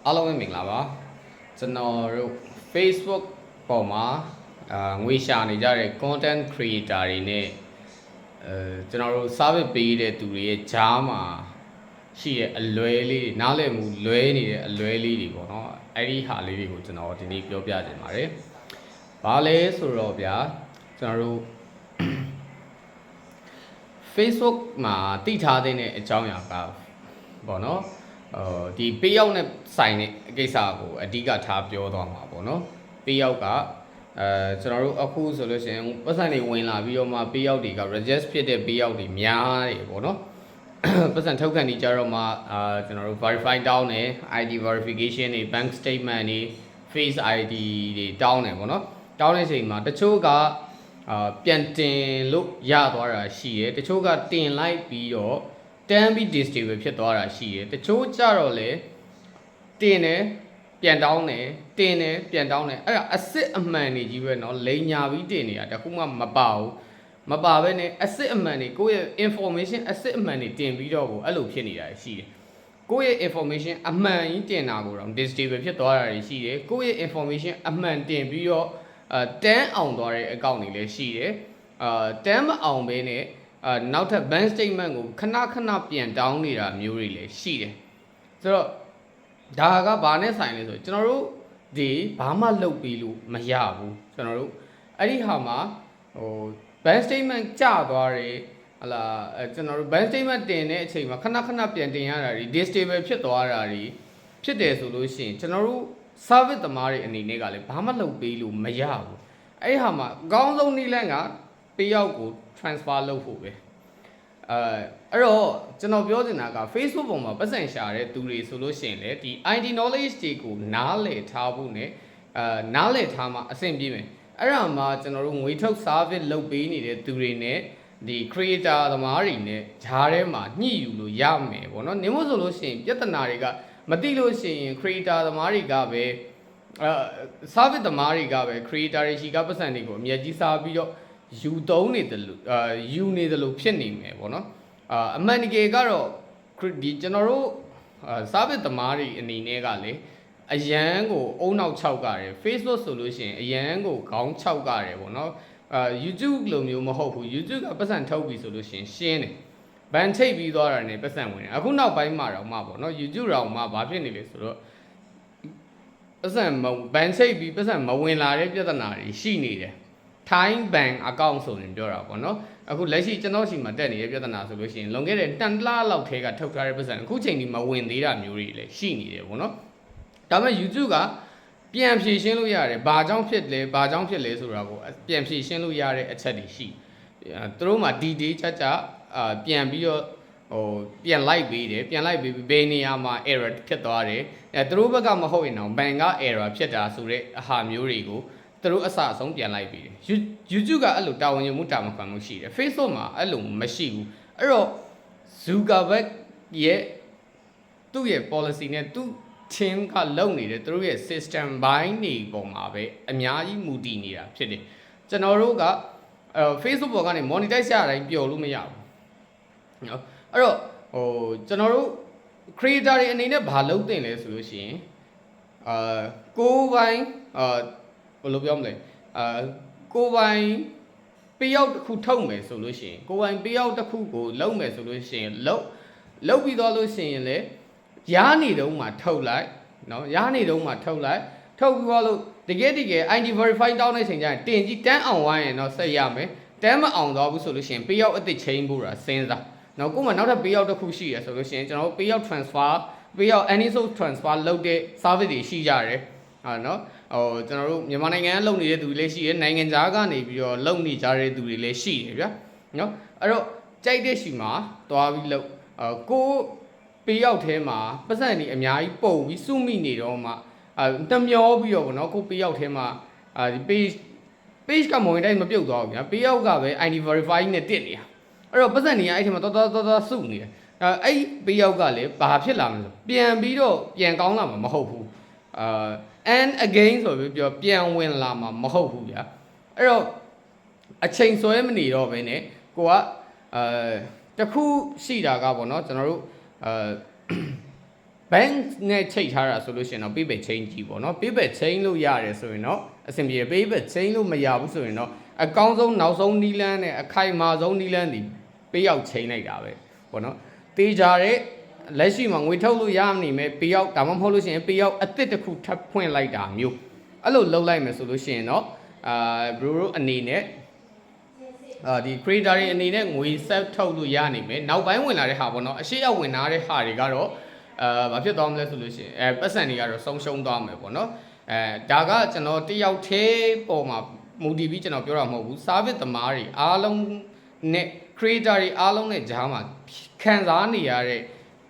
အားလုံးပဲမင်္ဂလာပါကျွန်တော်တို့ Facebook ပေါ်မှာငွေရှာနေကြတဲ့ content creator တွေနဲ့ကျွန်တော်တို့ service ပေးတဲ့သူတွေရဲ့ကြားမှာရှိတဲ့အလွဲလေးတွေနားလည်မှုလွဲနေတဲ့အလွဲလေးတွေပေါ့နော်အဲ့ဒီဟာလေးတွေကိုကျွန်တော်ဒီနေ့ပြောပြချင်ပါတယ်။ဘာလဲဆိုတော့ဗျာကျွန်တော်တို့ Facebook မှာတိထားတဲ့အကြောင်းအရာကပေါ့နော်ဒီပေးရောက်နဲ့ဆိုင်တဲ့အကိစ္စကိုအဓိကထားပြောသွားမှာပေါ့နော်ပေးရောက်ကကျွန်တော်တို့အခုဆိုလို့ရှိရင်ပတ်စံတွေဝင်လာပြီးတော့မှပေးရောက်တွေက register ဖြစ်တဲ့ပေးရောက်တွေများတယ်ပေါ့နော်ပတ်စံထုတ်ခံနေကြတော့မှကျွန်တော်တို့ verify တောင်းတယ် ID verification တွေ bank statement တွေ face ID တွေတောင်းတယ်ပေါ့နော်တောင်းတဲ့အချိန်မှာတချို့ကပြန်တင်လို့ရသွားတာရှိတယ်တချို့ကတင်လိုက်ပြီးတော့တန်းပြီး disable ဖြစ်သွားတာရှိတယ်တချို့ကြတော့လေတင်တယ်ပြန်တောင်းတယ်တင်တယ်ပြန်တောင်းတယ်အဲ့ဒါအစစ်အမှန်နေကြီးပဲเนาะလိန်ညာပြီးတင်နေတာတခုမှမပါဘူးမပါဘဲနဲ့အစစ်အမှန်တွေကိုယ့်ရဲ့ information အစစ်အမှန်တွေတင်ပြီးတော့ကိုအဲ့လိုဖြစ်နေတာရှိတယ်ကိုယ့်ရဲ့ information အမှန်ကြီးတင်တာကိုတော့ disable ဖြစ်သွားတာရှိတယ်ကိုယ့်ရဲ့ information အမှန်တင်ပြီးတော့တန်းအောင်သွားတဲ့အကောင့်တွေလည်းရှိတယ်တန်းမအောင်ဘဲနဲ့နောက်ထပ် bank statement ကိုခဏပြန်တောင်းနေတာမျိုးတွေလည်းရှိတယ်ဆိုတော့ဒါကဘာနဲ့ဆိုင်လဲဆိုကျွန်တော်တို့ဒီဘာမှလုပ်ပြီးလို့မရဘူးကျွန်တော်တို့အဲ့ဒီဟာမှာbank statement ကျသွားတယ်ဟလာကျွန်တော်တို့ bank statement တင်တဲ့အချိန်မှာခဏပြန်တင်ရတာတွေ disable ဖြစ်သွားတာတွေဖြစ်တယ်ဆိုလို့ရှိရင်ကျွန်တော်တို့ service သမားတွေအနေနဲ့ကလည်းဘာမှလုပ်ပြီးလို့မရဘူးအဲ့ဒီဟာမှာအကောင်းဆုံးနည်းလမ်းကပေးရောက်ကို transfer လုပ်ဖို့ပဲအဲ့တော့ကျွန်တော်ပြောချင်တာက Facebook ပေါ်မှာပတ်စံရှာတဲ့သူတွေဆိုလို့ရှိရင်လေဒီ ID knowledge တွေကိုနားလည်ထားဖို့ ਨੇ နားလည်ထားမှအဆင်ပြေမယ်အဲ့ဒါမှကျွန်တော်တို့ငွေထုတ် service လုပ်ပေးနေတဲ့သူတွေနဲ့ဒီ creator သမားတွေနဲ့ဂျားထဲမှာညှိယူလို့ရမယ်ပေါ့နော်နေမို့ဆိုလို့ရှိရင်ပြဿနာတွေကမသိလို့ရှိရင် creator သမားတွေကပဲservice သမားတွေကပဲ creator တွေရှိကပတ်စံတွေကိုအမြဲကြီးစားပြီးတော့ယူသုံးနေတယ်လို့ယူနေတယ်လို့ဖြစ်နေမယ်ပေါ့နော်အမှန်တကယ်ကတော့ဒီကျွန်တော်တို့service သမားတွေအနေနဲ့ကလေအရန်ကိုအုံနောက်6ကတယ် Facebook ဆိုလို့ရှိရင်အရန်ကိုခေါင်း6ကတယ်ပေါ့နော်YouTube လိုမျိုးမဟုတ်ဘူး YouTube ကပတ်စံထုတ်ပြီဆိုလို့ရှိရင်ရှင်းတယ်ဘန်ချိတ်ပြီးသွားတာနဲ့ပတ်စံဝင်တယ်အခုနောက်ပိုင်းမှာတော့မှပေါ့နော် YouTube တော့မှဘာဖြစ်နေလဲဆိုတော့ပတ်စံဘန်ချိတ်ပြီးပတ်စံမဝင်လာတဲ့ပြဿနာတွေရှိနေတယ်Time Bank account ဆိုရင်ပြောတာပေါ့နော်အခုလက်ရှိကျွန်တော်ရှိမှတက်နေတဲ့ပြဿနာဆိုလို့ရှိရင်လွန်ခဲ့တဲ့2လလောက်ထဲကထုတ်ထားတဲ့ပတ်စံအခုချိန်ဒီမဝင်သေးတာမျိုးတွေလည်းရှိနေတယ်ပေါ့နော်ဒါပေမဲ့ YouTube ကပြန်ဖြည့်ရှင်းလို့ရတယ်ဘာကြောင့်ဖြစ်လဲဆိုတာကိုပြန်ဖြည့်ရှင်းလို့ရတဲ့အချက်တွေရှိသူတို့မှာဒီချာပြန်ပြီးတော့ပြန်လိုက်ပေးတယ်ပြန်လိုက်ပေးပြီးဘယ်နေရာမှာ error ဖြစ်သွားတယ်သူတို့ဘက်ကမဟုတ်ရင်တော့ bank က error ဖြစ်တာဆိုတဲ့အဟာမျိုးတွေကိုသူတို့အစအဆုံးပြန်လိုက်ပြီးတယ် YouTube ကအဲ့လိုတာဝန်ယူမှုတာဝန်ခံမှုရှိတယ် Facebook မှာအဲ့လိုမရှိဘူးအဲ့တော့ Zuckerberg ရဲ့သူ့ရဲ့ policy နဲ့သူ့ team ကလုပ်နေတယ်သူတို့ရဲ့ system ဘိုင်းတွေပုံမှာပဲအများကြီးမူတည်နေတာဖြစ်တယ်ကျွန်တော်တို့ကFacebook ပေါ်ကနေ monetize ရတိုင်းပျော်လို့မရဘူးနော်အဲ့တော့ကျွန်တော်တို့ creator တွေအနေနဲ့ဘာလုပ်တင်လဲဆိုလို့ရှိရင်ကိုယ်ပိုင်ဘယ်လိုပြောမလဲကိုယ်ပိုင်ပေးရောက်တစ်ခုထုတ်မယ်ဆိုလို့ရှိရင်ကိုယ်ပိုင်ပေးရောက်တစ်ခုကိုလုပ်မယ်ဆိုလို့ရှိရင်လုပ်ပြီးတော့လို့ရှိရင်လေရားနေတုံးမှာထုတ်လိုက်နော်ရားနေတုံးမှာထုတ်လိုက်ထုတ်ပြီးတော့လို့တကယ် ID verify တောင်းတဲ့ချိန်ကျရင်တင်ကြည့်တန်းအောင်ဝိုင်းရင်တော့ဆက်ရမယ်တန်းမအောင်တော့ဘူးဆိုလို့ရှိရင်ပေးရောက်အသစ်ချိန်ဖို့တာစဉ်းစားနော်ကိုယ်မှနောက်ထပ်ပေးရောက်တစ်ခုရှိရဆိုလို့ရှိရင်ကျွန်တော်တို့ပေးရောက် transfer ပေးရောက် any source transfer လုပ်တဲ့ service တွေရှိကြတယ်နော်ကျွန်တော်တို့မြန်မာနိုင်ငံကလုပ်နေတဲ့သူတွေလည်းရှိတယ်နိုင်ငံခြားကနေပြီးတော့လုပ်နေကြတဲ့သူတွေလည်းရှိတယ်ဗျာနော်အဲ့တော့ကြိုက်တဲ့ရှိမှာသွားပြီးလုပ်ကိုပေးရောက်ထဲမှာပတ်စံတွေအများကြီးပုံပြီးစုမိနေတော့မှတမျောပြီးတော့ဗောနော်ကိုပေးရောက်ထဲမှာဒီ page က monetize မပြုတ်သွားဘူးဗျာပေးရောက်ကပဲ ID verify နဲ့တက်နေတာအဲ့တော့ပတ်စံတွေကအဲ့ထဲမှာတော်စုနေတယ်အဲ့ပေးရောက်ကလည်းဘာဖြစ်လာမလဲဆိုပြန်ပြီးတော့ပြန်ကောင်းလာမှာမဟုတ်ဘူးand again ဆိုပြီးပြောပြန်ဝင်လာမှာမဟုတ်ဘူးဗျာအဲ့တော့အချိန်ဆွဲမနေတော့ဘဲနဲ့ကိုကတခုရှိတာကပေါ့နော်ကျွန်တော်တို့ bank နဲ့ချိန်ထားတာဆိုလို့ရှိရင်တော့ payback chain ကြီးပေါ့နော် payback chain လို့ရတယ်ဆိုရင်တော့အဆင်ပြေ payback chain လို့မရဘူးဆိုရင်တော့အကောင်းဆုံးနောက်ဆုံးနီးလန်းနဲ့အခိုင်မာဆုံးနီးလန်းဒီပေးရောက်ချိန်လိုက်တာပဲပေါ့နော်တေးကြတဲ့လက်ရှိမှာငွေထုတ်လို့ရနိုင်မယ်ပေးရောက်ဒါမှမဟုတ်လို့ရှိရင်ပေးရောက်အသစ်တစ်ခုထပ်ဖွင့်လိုက်တာမျိုးအဲ့လိုလုပ်လိုက်မယ်ဆိုလို့ရှိရင်တော့bro အနေနဲ့ဒီ creator တွေအနေနဲ့ငွေဆက်ထုတ်လို့ရနိုင်မယ်နောက်ပိုင်းဝင်လာတဲ့ဟာပေါ့နော်အရှိရောက်ဝင်လာတဲ့ဟာတွေကတော့ဘာဖြစ်သွားမလဲဆိုလို့ရှိရင်ပတ်စံတွေကတော့ဆုံးရှုံးသွားမယ်ပေါ့နော်ဒါကကျွန်တော်တယောက်သေးပေါ်မှာမူတည်ပြီးကျွန်တော်ပြောတာမဟုတ်ဘူး service သမားတွေအားလုံးနဲ့ creator တွေအားလုံးနဲ့ကြားမှာခံစားနေရတဲ့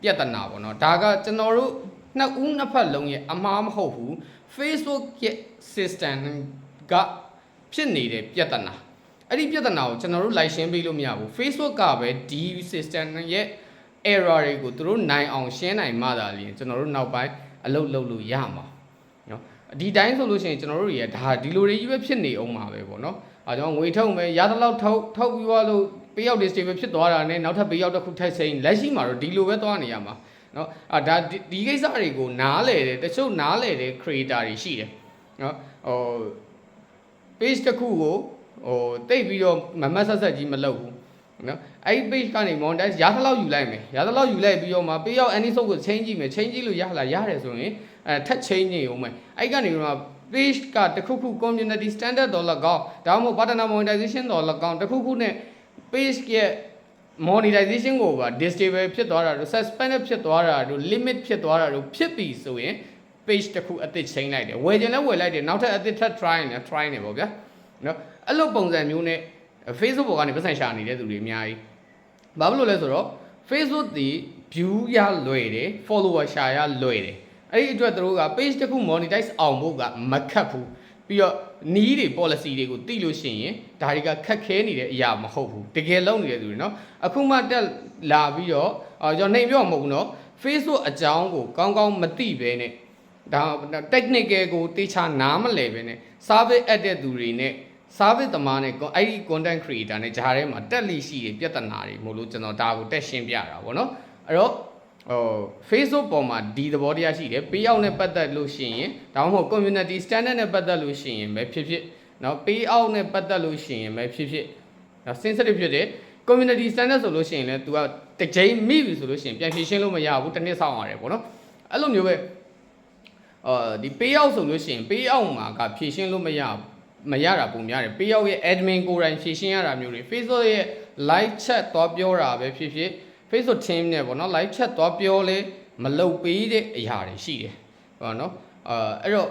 ပြဿနာပေါ့နော်ဒါကကျွန်တော်တို့နှစ်ဦးနှစ်ဖက်လုံးရဲ့အမှားမဟုတ်ဘူး Facebook ရဲ့ system ကဖြစ်နေတဲ့ပြဿနာအဲ့ဒီပြဿနာကိုကျွန်တော်တို့လိုက်ရှင်းပေးလို့မရဘူး Facebook ကပဲဒီ system ရဲ့ error တွေကိုသူတို့နိုင်အောင်ရှင်းနိုင်မှသာလျှင်ကျွန်တော်တို့နောက်ပိုင်းအလုပ်လုပ်လို့ရမှာနော်ဒီတိုင်းဆိုလို့ရှိရင်ကျွန်တော်တို့တွေကဒါဒီလိုတွေကြီးပဲဖြစ်နေအောင်မှာပဲပေါ့နော်အဲကြောင့်ငွေထုတ်မယ်ရသလောက်ထုတ်ပြီးသွားလို့ပေးရောက် disable ဖြစ်သွားတာနဲ့နောက်ထပ်ပေးရောက်တစ်ခုထိုက်စိန်လက်ရှိမှာတော့ဒီလိုပဲသွားနေရမှာနော်ဒါဒီကိစ္စတွေကိုနားလေတယ်တချို့နားလေတဲ့ creator တွေရှိတယ်နော်page တစ်ခုကိုတိတ်ပြီးတော့မမတ်ဆက်ဆက်ကြီးမလုပ်ဘူးနော်အဲ့ဒီ page ကနေ monetize ရသလောက်ယူလိုက်မယ်ရသလောက်ယူလိုက်ပြီးတော့မှပေးရောက် any စုပ်ကို change ကြည့်မယ် change ကြည့်လို့ရလားရတယ်ဆိုရင်ထပ် change နေအောင်မယ်အဲ့ကနေတော့ page ကတခုခု community standard တော့၎င်းဒါမှမဟုတ် partner monetization တော့၎င်းတခုခုနဲ့ page ရဲ့ monetization ကိုပါ disable ဖြစ်သွားတာတို့ suspended ဖြစ်သွားတာတို့ limit ဖြစ်သွားတာတို့ဖြစ်ပြီဆိုရင် page တခုအသစ် change လိုက်တယ်ဝယ်ခြင်းလည်းဝယ်လိုက်တယ်နောက်ထပ်အသစ်ထပ် try နေပေါ့ဗျာနော်အဲ့လိုပုံစံမျိုးနဲ့ Facebook ပေါ်ကနေပတ်စံရှာနေတဲ့သူတွေအများကြီးဘာဖြစ်လို့လဲဆိုတော့ Facebook ဒီ view ရလွယ်တယ် follower ရှာရလွယ်တယ်အဲ့ဒီအတွက်သူတို့က page တစ်ခု monetize အောင်ဖို့ကမခက်ဘူးပြီးတော့နီးတွေ policy တွေကိုသိလို့ရှိရင်ဒါတွေကခက်ခဲနေတဲ့အရာမဟုတ်ဘူးတကယ်လုံးနေတဲ့သူတွေเนาะအခုမှတက်လာပြီးတော့ကျွန်တော်နှိမ်ပြောမဟုတ်ဘူးเนาะ Facebook အကြောင်းကိုကောင်းကောင်းမသိဘဲနဲ့ဒါ technical ကိုတေချာနားမလည်ဘဲနဲ့ service အပ်တဲ့သူတွေနဲ့ service သမားနဲ့အဲ့ဒီ content creator နဲ့ဂျားထဲမှာတက်လိရှိတဲ့ပြဿနာတွေမို့လို့ကျွန်တော်ဒါကိုတက်ရှင်းပြတာပေါ့เนาะအဲ့တော့Facebook ပေါ်မှာဒီသဘောတရားရှိတယ်ပေးအောင်နဲ့ပတ်သက်လို့ရှိရင်ဒါမှမဟုတ် community standard နဲ့ပတ်သက်လို့ရှိရင်ပဲဖြစ်ဖြစ်เนาะပေးအောင်နဲ့ပတ်သက်လို့ရှိရင်ပဲဖြစ်ဖြစ်နော် sensitive ဖြစ်တယ် community standard ဆိုလို့ရှိရင်လည်း तू ကတစ်ချိန်မိပြီဆိုလို့ရှိရင်ပြန်ဖြေရှင်းလို့မရဘူးတစ်နှစ်ဆောင်းရတယ်ပေါ့နော်အဲ့လိုမျိုးပဲဒီ pay out ဆိုလို့ရှိရင် pay out မှာကဖြေရှင်းလို့မရတာပုံများတယ် pay out ရဲ့ admin ကိုယ်တိုင်ဖြေရှင်းရတာမျိုးတွေ Facebook ရဲ့ live chat တော့ပြောတာပဲဖြစ်ဖြစ် Facebook team နဲ့ပေါ့နော် live chat တော့ပြောလဲမလုပ်ပေးတဲ့အရာတွေရှိတယ်ပေါ့နော်အဲ့တော့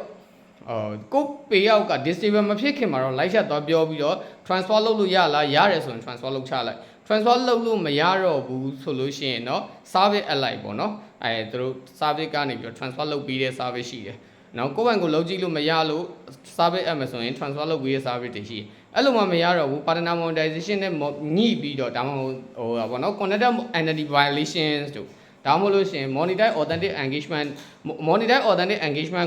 ကို pay out က disable မဖြစ်ခင်မှာတော့ live chat တော့ပြောပြီးတော့ transfer လုပ်လို့ရလားရတယ်ဆိုရင် transfer လုပ်ချလိုက် transfer လုပ်လို့မရတော့ဘူးဆိုလို့ရှိရင်တော့ service အလိုက်ပေါ့နော်သူတို့ service ကနေပြီးတော့ transfer လုပ်ပြီးတဲ့ service ရှိတယ်နော်ကိုယ့်ဘန်ကိုလုံးကြည့်လို့မရလို့ service အပ်မယ်ဆိုရင် transfer လုပ်ပြီးတဲ့ service တွေရှိတယ်အဲ့လိုမှမရတော့ဘူး partner monetization နဲ့ညှိပြီးတော့ဒါမှမဟုတ်ပေါ့နော် connected entity violations တို့ဒါမှမဟုတ်လို့ရှိရင် monetize authentic engagement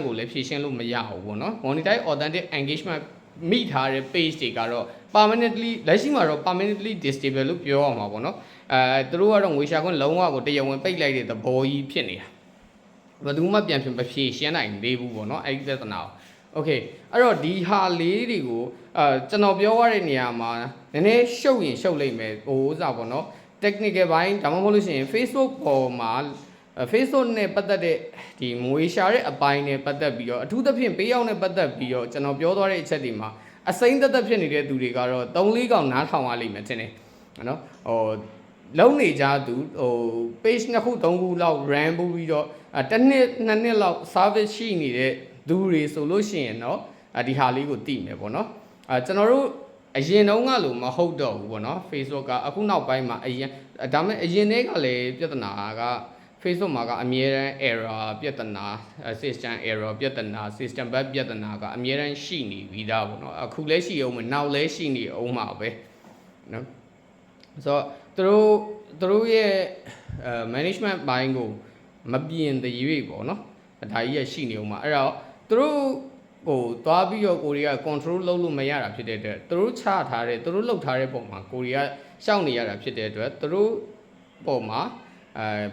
ကိုလည်းဖြည့်ရှင်းလို့မရဘူးပေါ့နော် monetize authentic engagement မိထားတဲ့ page တွေကတော့ permanently လက်ရှိမှာတော့ permanently disable လို့ပြောရမှာပေါ့နော်သူတို့ကတော့ငွေရှာခွင့်လုံးဝကိုတရားဝင်ပိတ်လိုက်တဲ့သဘောကြီးဖြစ်နေတာဘယ်သူမှပြန်ဖြေရှင်းနိုင်သေးဘူးပေါ့နော်အဲ့ဒီပြဿနာကို okay အဲ့တော့ဒီဟာလေးတွေကိုကျွန်တော်ပြောရတဲ့နေရာမှာနည်းနည်းရှုပ်ရင်ရှုပ်လိမ့်မယ်ဟိုဥစားပေါ့နော် technical ဘိုင်းဒါမှမဟုတ်လို့ရှိရင် Facebook ပေါ်မှာ Facebook နဲ့ပတ်သက်တဲ့ဒီငွေရှာတဲ့အပိုင်းနဲ့ပတ်သက်ပြီးတော့အထူးသဖြင့်ပေးရောက်နဲ့ပတ်သက်ပြီးတော့ကျွန်တော်ပြောသွားတဲ့အချက်တွေမှာအစိမ့်သက်သက်ဖြစ်နေတဲ့သူတွေကတော့3-4កောင်နားထောင်ရလိမ့်မယ်ထင်တယ်နော်လုံးနေကြသူpage 2ခု3ခုလောက် run ပို့ပြီးတော့တစ်နှစ်2နှစ်လောက် service ရှိနေတဲ့သူတွေဆိုလို့ရှိရင်တော့ဒီဟာလေးကိုသိမယ်ပေါ့နော်ကျွန်တော်တို့အရင်တုန်းကလို့မဟုတ်တော့ဘူးပေါ့နော် Facebook ကအခုနောက်ပိုင်းမှာဒါပေမဲ့အရင်တည်းကလည်းပြဿနာက Facebook မှာကအမြဲတမ်း error ပြဿနာ system error ပြဿနာ system bug ပြဿနာကအမြဲတမ်းရှိနေပြီးသားပေါ့နော်အခုလည်းရှိအောင်မယ်နောက်လည်းရှိနေအောင်မှာပဲနော်ဆိုတော့သူတို့ရဲ့ management ဘိုင်းကိုမပြင်တရွေ့ပေါ့နော်ဒါကြီးရရှိနေအောင်မှာအဲ့တော့သူတို့သွားပြီးတော့ကိုရီးယား control လုပ်လို့မရတာဖြစ်တဲ့အတွက်သူတို့ချထားတဲ့သူတို့လှုပ်ထားတဲ့ပုံမှာကိုရီးယားရှောက်နေရတာဖြစ်တဲ့အတွက်သူတို့ပုံမှာ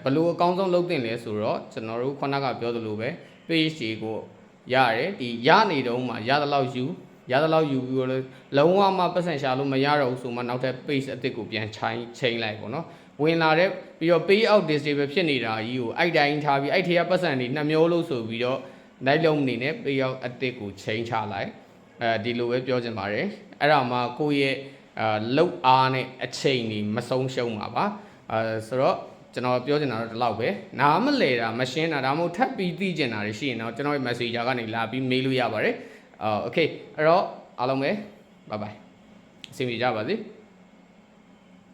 ဘလို့အကောင်းဆုံးလုပ်တင်လဲဆိုတော့ကျွန်တော်တို့ခုနကပြောသလိုပဲ page တွေကိုရတယ်ဒီရနေတုန်းမှာရသလောက်ယူပြီးတော့လုံးဝမှပတ်စံရှာလို့မရတော့ဘူးဆိုမှနောက်ထပ် page အသစ်ကိုပြန်ချိန်လိုက်ပေါ့နော်ဝင်လာတဲ့ပြီးတော့ pay out disable ဖြစ်နေတာကြီးကိုအဲ့တိုင်းထားပြီးအဲ့ထဲကပတ်စံတွေ2မျိုးလို့ဆိုပြီးတော့လိုက်လုံးအနေနဲ့ pay out အသစ်ကိုချိန်ချလိုက်ဒီလိုပဲပြောချင်ပါတယ်အဲ့ဒါမှကိုယ့်ရဲ့လောက်အားနဲ့အချိန်ကြီးမဆုံးရှုံးပါပါဆိုတော့ကျွန်တော်ပြောချင်တာတော့ဒီလောက်ပဲနားမလဲတာမရှင်းတာဒါမှမဟုတ်ထပ်ပြီးသိချင်တာတွေရှိရင်တော့ကျွန်တော်ရဲ့ messenger ကနေလာပြီး mail လို့ရပါတယ်โอเคအဲ့တော့အားလုံးပဲ bye bye အဆင်ပြေကြပါစေ